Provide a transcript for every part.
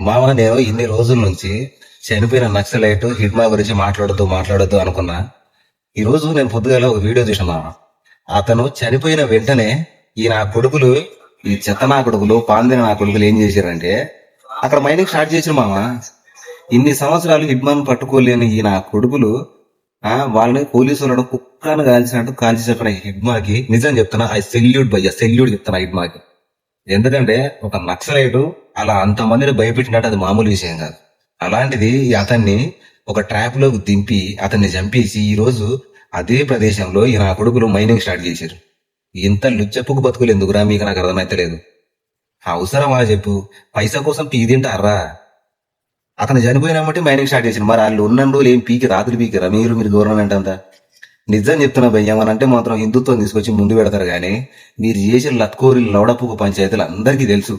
మామ నేను ఇన్ని రోజుల నుంచి చనిపోయిన నక్సలైట్ హిడ్మా గురించి మాట్లాడొద్దు అనుకున్నా. ఈ రోజు నేను పొద్దుగాల ఒక వీడియో చూసిన మామ. అతను చనిపోయిన వెంటనే ఈ నా కొడుకులు, ఈ చెత్త నా కొడుకులు, పాందిన నా కొడుకులు ఏం చేశారంటే అక్కడ మైనింగ్ స్టార్ట్ చేసిన మామ. ఇన్ని సంవత్సరాలు హిడ్మాన్ పట్టుకోలేని ఈ నా కొడుకులు వాళ్ళని పోలీసు వాళ్ళను కుక్కను కాల్చినట్టు కాల్చి చెప్పిన హిడ్మాకి నిజం చెప్తున్నా, సెల్యూట్ చెప్తున్నా హిడ్మాకి. ఎందుకంటే ఒక నక్సలైటు అలా అంతమందిని భయపెట్టినట్టు అది మామూలు విషయం కాదు. అలాంటిది అతన్ని ఒక ట్రాప్ లోకి దింపి అతన్ని చంపేసి ఈ రోజు అదే ప్రదేశంలో ఈ నా కొడుకులు మైనింగ్ స్టార్ట్ చేశారు. ఇంత లుచ్చప్పుకు బతుకులు ఎందుకురా మీకు? నాకు అర్థమైతలేదు. అవసరమా చెప్పు? పైసా కోసం పీ తింటారా? అతను చనిపోయినామంటే మైనింగ్ స్టార్ట్ చేసింది. మరి వాళ్ళు ఉన్న రోజులు ఏం పీకి రాత్రి పీకిరా? మీరు గవర్నమెంట్ అంతా నిజం చెప్తున్నా భయ్య. ఏమనంటే మాత్రం హిందుత్వం తీసుకొచ్చి ముందు పెడతారు కానీ మీరు చేసిన లత్కోరి లౌడపుకు పంచాయతీలు అందరికీ తెలుసు.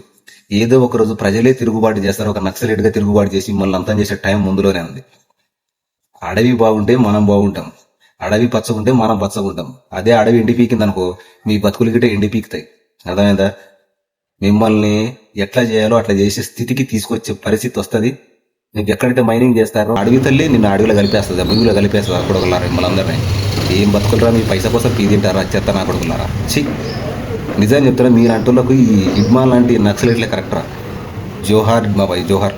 ఏదో ఒక రోజు ప్రజలే తిరుగుబాటు చేస్తారు. ఒక నక్సలైట్ గా తిరుగుబాటు చేసి మనల్ని అంతం చేసే టైం ముందులోనే ఉంది. అడవి బాగుంటే మనం బాగుంటాం, అడవి పచ్చగుంటే మనం పచ్చగుంటాం. అదే అడవి ఎండి పీకింది అనుకో మీ బతుకులు గిట్టే ఎండి పీకుతాయి. అర్థమైందా? మిమ్మల్ని ఎట్లా చేయాలో అట్లా చేసే స్థితికి తీసుకొచ్చే పరిస్థితి వస్తుంది. నీకు ఎక్కడైతే మైనింగ్ చేస్తారో అడవి తల్లి నిన్ను అడవిలో కలిపేస్తుంది, భూమిలో కలిపేస్తుంది. ఆ కొడుకులారా మిమ్మల్ని అందరినీ ఏం బతుకులరా? మీ పైసా కోసం పీ తింటారా? చెత్త నా కొడుకులారా. ఛీ, నిజం చెప్తారా? మీరు అంటులకు ఈ హిడ్మా లాంటి నక్సలైట్లే కరెక్టరా? జోహార్ హిడ్మా భాయ్, జోహార్.